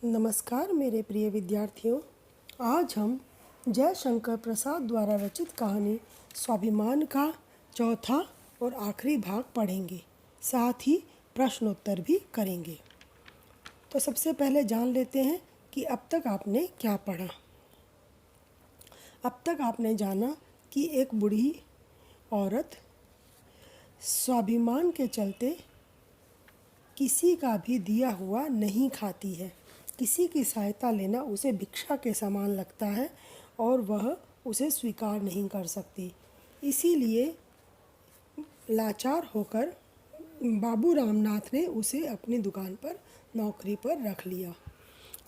नमस्कार मेरे प्रिय विद्यार्थियों। आज हम जयशंकर प्रसाद द्वारा रचित कहानी स्वाभिमान का चौथा और आखिरी भाग पढ़ेंगे। साथ ही प्रश्नोत्तर भी करेंगे। तो सबसे पहले जान लेते हैं कि अब तक आपने क्या पढ़ा। अब तक आपने जाना कि एक बूढ़ी औरत स्वाभिमान के चलते किसी का भी दिया हुआ नहीं खाती है। किसी की सहायता लेना उसे भिक्षा के समान लगता है और वह उसे स्वीकार नहीं कर सकती। इसीलिए लाचार होकर बाबू रामनाथ ने उसे अपनी दुकान पर नौकरी पर रख लिया।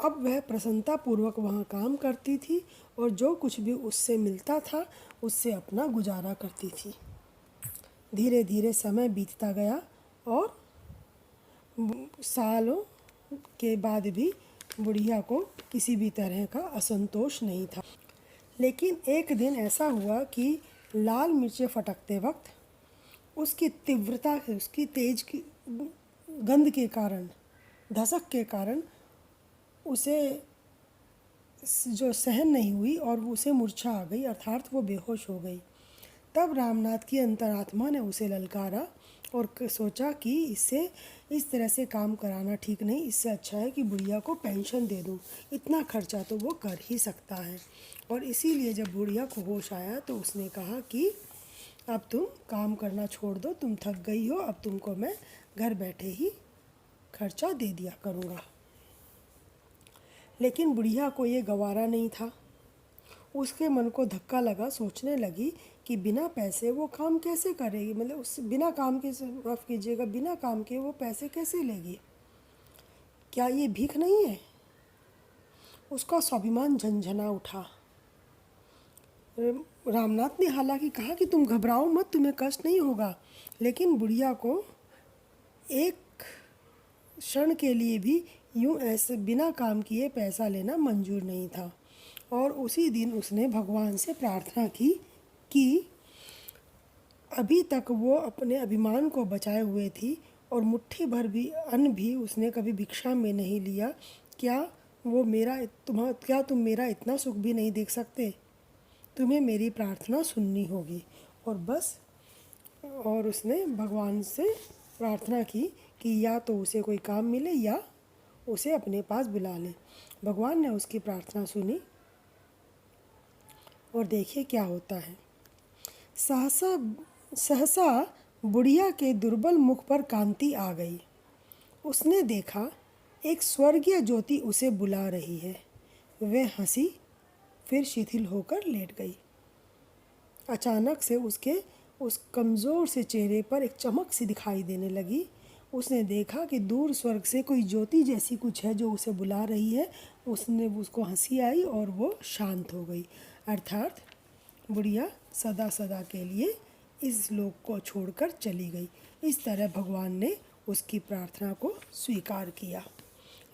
अब वह प्रसन्नतापूर्वक वहाँ काम करती थी और जो कुछ भी उससे मिलता था उससे अपना गुजारा करती थी। धीरे धीरे समय बीतता गया और सालों के बाद भी बुढ़िया को किसी भी तरह का असंतोष नहीं था। लेकिन एक दिन ऐसा हुआ कि लाल मिर्चें फटकते वक्त उसकी तीव्रता, उसकी तेज की गंध के कारण, धसक के कारण उसे जो सहन नहीं हुई और उसे मूर्छा आ गई, अर्थात वो बेहोश हो गई। तब रामनाथ की अंतरात्मा ने उसे ललकारा और सोचा कि इससे इस तरह से काम कराना ठीक नहीं, इससे अच्छा है कि बुढ़िया को पेंशन दे दूं। इतना खर्चा तो वो कर ही सकता है। और इसीलिए जब बुढ़िया को होश आया तो उसने कहा कि अब तुम काम करना छोड़ दो, तुम थक गई हो, अब तुमको मैं घर बैठे ही खर्चा दे दिया करूँगा। लेकिन बुढ़िया को ये गवारा नहीं था। उसके मन को धक्का लगा, सोचने लगी कि बिना पैसे वो काम कैसे करेगी, मतलब उस बिना काम के, माफ़ कीजिएगा, बिना काम के वो पैसे कैसे लेगी। क्या ये भीख नहीं है? उसका स्वाभिमान झंझना उठा। रामनाथ ने हालांकि कहा कि तुम घबराओ मत, तुम्हें कष्ट नहीं होगा। लेकिन बुढ़िया को एक क्षण के लिए भी यूँ ऐसे बिना काम किए पैसा लेना मंजूर नहीं था। और उसी दिन उसने भगवान से प्रार्थना की कि अभी तक वो अपने अभिमान को बचाए हुए थी और मुट्ठी भर भी अन्न भी उसने कभी भिक्षा में नहीं लिया। क्या तुम मेरा इतना सुख भी नहीं देख सकते? तुम्हें मेरी प्रार्थना सुननी होगी। और बस, और उसने भगवान से प्रार्थना की कि या तो उसे कोई काम मिले या उसे अपने पास बुला ले। भगवान ने उसकी प्रार्थना सुनी और देखिए क्या होता है। सहसा बुढ़िया के दुर्बल मुख पर कांति आ गई। उसने देखा एक स्वर्गीय ज्योति उसे बुला रही है। वह हंसी, फिर शिथिल होकर लेट गई। अचानक से उसके उस कमज़ोर से चेहरे पर एक चमक सी दिखाई देने लगी। उसने देखा कि दूर स्वर्ग से कोई ज्योति जैसी कुछ है जो उसे बुला रही है। उसको हंसी आई और वो शांत हो गई। अर्थात बुढ़िया सदा सदा के लिए इस लोक को छोड़कर चली गई। इस तरह भगवान ने उसकी प्रार्थना को स्वीकार किया।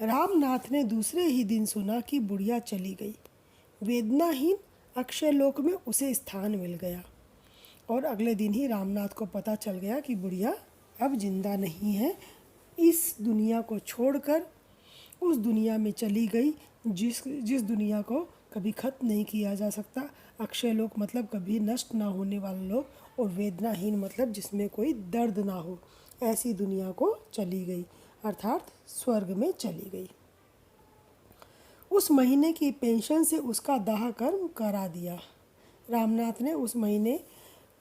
रामनाथ ने दूसरे ही दिन सुना कि बुढ़िया चली गई। वेदनाहीन अक्षय लोक में उसे स्थान मिल गया। और अगले दिन ही रामनाथ को पता चल गया कि बुढ़िया अब जिंदा नहीं है। इस दुनिया को छोड़कर उस दुनिया में चली गई जिस दुनिया को कभी खत्म नहीं किया जा सकता। अक्षय लोक मतलब कभी नष्ट ना होने वाला लोक, और वेदनाहीन मतलब जिसमें कोई दर्द ना हो, ऐसी दुनिया को चली गई, अर्थात स्वर्ग में चली गई। उस महीने की पेंशन से उसका दाह कर्म करा दिया। रामनाथ ने उस महीने,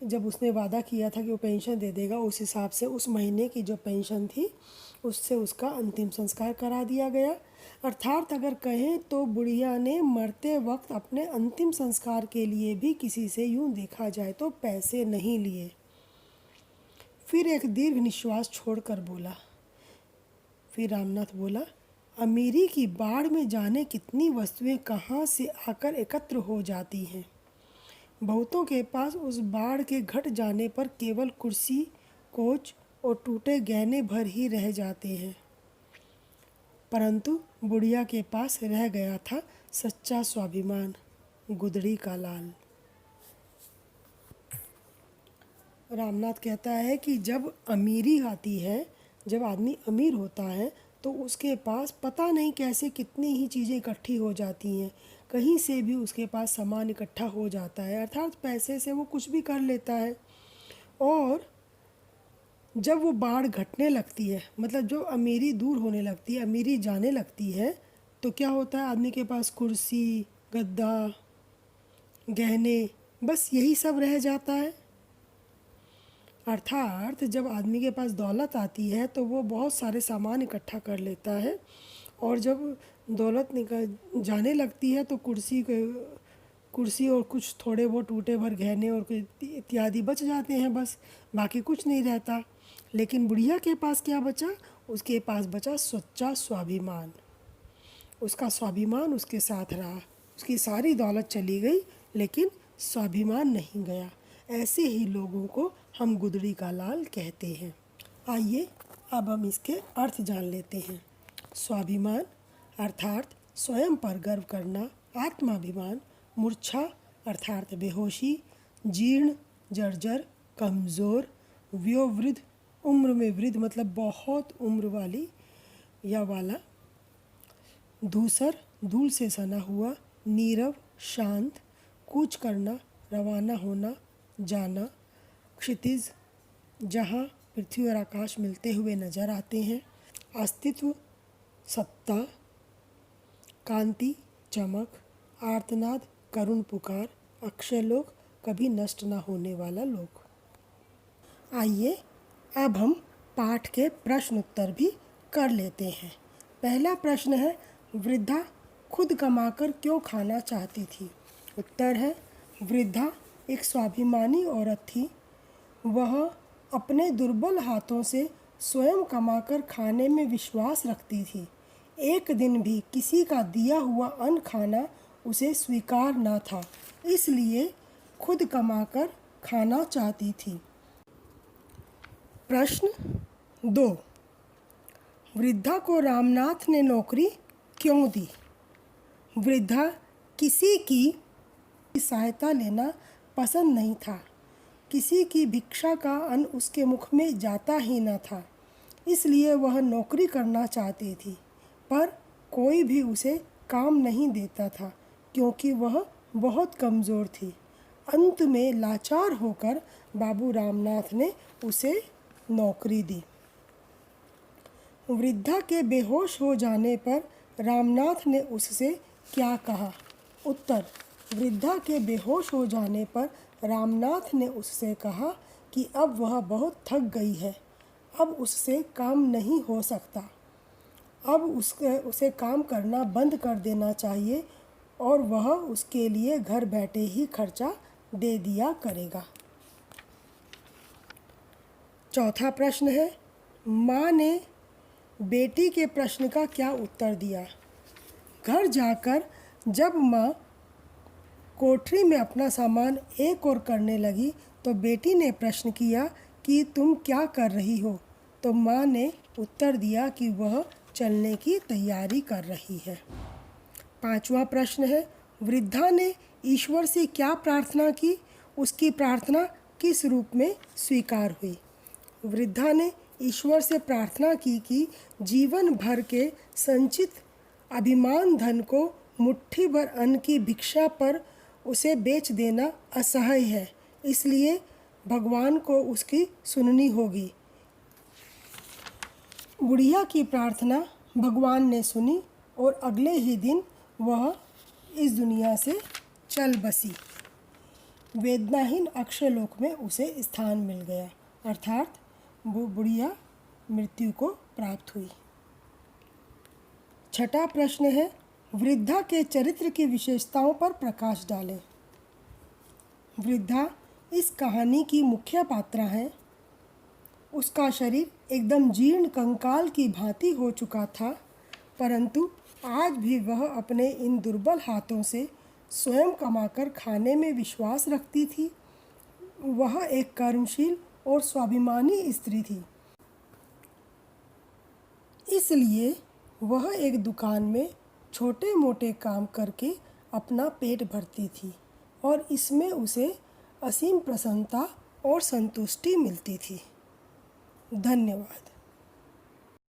जब उसने वादा किया था कि वो पेंशन दे देगा, उस हिसाब से उस महीने की जो पेंशन थी उससे उसका अंतिम संस्कार करा दिया गया। अर्थात अगर कहें तो बुढ़िया ने मरते वक्त अपने अंतिम संस्कार के लिए भी किसी से यूं देखा जाए तो पैसे नहीं लिए। फिर एक दीर्घ निश्वास छोड़कर बोला, फिर रामनाथ बोला, अमीरी की बाढ़ में जाने कितनी वस्तुएं कहाँ से आकर एकत्र हो जाती हैं। बहुतों के पास उस बाढ़ के घट जाने पर केवल कुर्सी, कोच और टूटे गहने भर ही रह जाते हैं, परंतु बुढ़िया के पास रह गया था सच्चा स्वाभिमान, गुदड़ी का लाल। रामनाथ कहता है कि जब अमीरी आती है, जब आदमी अमीर होता है तो उसके पास पता नहीं कैसे कितनी ही चीज़ें इकट्ठी हो जाती हैं। कहीं से भी उसके पास सामान इकट्ठा हो जाता है, अर्थात पैसे से वो कुछ भी कर लेता है। और जब वो बाढ़ घटने लगती है, मतलब जो अमीरी दूर होने लगती है, अमीरी जाने लगती है, तो क्या होता है, आदमी के पास कुर्सी, गद्दा, गहने, बस यही सब रह जाता है। अर्थात जब आदमी के पास दौलत आती है तो वो बहुत सारे सामान इकट्ठा कर लेता है, और जब दौलत निकल जाने लगती है तो कुर्सी और कुछ थोड़े बहुत टूटे भर गहने और इत्यादि बच जाते हैं, बस बाकी कुछ नहीं रहता। लेकिन बुढ़िया के पास क्या बचा? उसके पास बचा सच्चा स्वाभिमान। उसका स्वाभिमान उसके साथ रहा। उसकी सारी दौलत चली गई लेकिन स्वाभिमान नहीं गया। ऐसे ही लोगों को हम गुदड़ी का लाल कहते हैं। आइए अब हम इसके अर्थ जान लेते हैं। स्वाभिमान अर्थात स्वयं पर गर्व करना, आत्माभिमान, मूर्छा अर्थात बेहोशी, जीर्ण, जर्जर, कमज़ोर, वयोवृद्ध, उम्र में वृद्ध मतलब बहुत उम्र वाली या वाला, धूसर, धूल से सना हुआ, नीरव, शांत, कूच करना, रवाना होना, जाना, क्षितिज, जहाँ पृथ्वी और आकाश मिलते हुए नजर आते हैं, अस्तित्व, सत्ता, कांति, चमक, आर्तनाद, करुण पुकार, अक्षय लोक, कभी नष्ट न होने वाला लोक। आइए अब हम पाठ के प्रश्न उत्तर भी कर लेते हैं। पहला प्रश्न है, वृद्धा खुद कमाकर क्यों खाना चाहती थी? उत्तर है, वृद्धा एक स्वाभिमानी औरत थी। वह अपने दुर्बल हाथों से स्वयं कमाकर खाने में विश्वास रखती थी। एक दिन भी किसी का दिया हुआ अन्न खाना उसे स्वीकार न था, इसलिए खुद कमाकर खाना चाहती थी। प्रश्न 2, वृद्धा को रामनाथ ने नौकरी क्यों दी? वृद्धा किसी की सहायता लेना पसंद नहीं था। किसी की भिक्षा का अन्न उसके मुख में जाता ही न था, इसलिए वह नौकरी करना चाहती थी। पर कोई भी उसे काम नहीं देता था क्योंकि वह बहुत कमज़ोर थी। अंत में लाचार होकर बाबू रामनाथ ने उसे नौकरी दी। वृद्धा के बेहोश हो जाने पर रामनाथ ने उससे क्या कहा? उत्तर, वृद्धा के बेहोश हो जाने पर रामनाथ ने उससे कहा कि अब वह बहुत थक गई है, अब उससे काम नहीं हो सकता, अब उसे काम करना बंद कर देना चाहिए और वह उसके लिए घर बैठे ही खर्चा दे दिया करेगा। चौथा प्रश्न है, माँ ने बेटी के प्रश्न का क्या उत्तर दिया? घर जाकर जब माँ कोठरी में अपना सामान एक और करने लगी तो बेटी ने प्रश्न किया कि तुम क्या कर रही हो? तो माँ ने उत्तर दिया कि वह चलने की तैयारी कर रही है। पांचवा प्रश्न है, वृद्धा ने ईश्वर से क्या प्रार्थना की? उसकी प्रार्थना किस रूप में स्वीकार हुई? वृद्धा ने ईश्वर से प्रार्थना की कि जीवन भर के संचित अभिमान धन को मुट्ठी भर अन्न की भिक्षा पर उसे बेच देना असह्य है, इसलिए भगवान को उसकी सुननी होगी। बुढ़िया की प्रार्थना भगवान ने सुनी और अगले ही दिन वह इस दुनिया से चल बसी। वेदनाहीन अक्षय लोक में उसे स्थान मिल गया, अर्थात वो बुढ़िया मृत्यु को प्राप्त हुई। छठा प्रश्न है, वृद्धा के चरित्र की विशेषताओं पर प्रकाश डालें। वृद्धा इस कहानी की मुख्य पात्रा है। उसका शरीर एकदम जीर्ण कंकाल की भांति हो चुका था, परंतु आज भी वह अपने इन दुर्बल हाथों से स्वयं कमाकर खाने में विश्वास रखती थी। वह एक कर्मशील और स्वाभिमानी स्त्री थी, इसलिए वह एक दुकान में छोटे मोटे काम करके अपना पेट भरती थी और इसमें उसे असीम प्रसन्नता और संतुष्टि मिलती थी। धन्यवाद।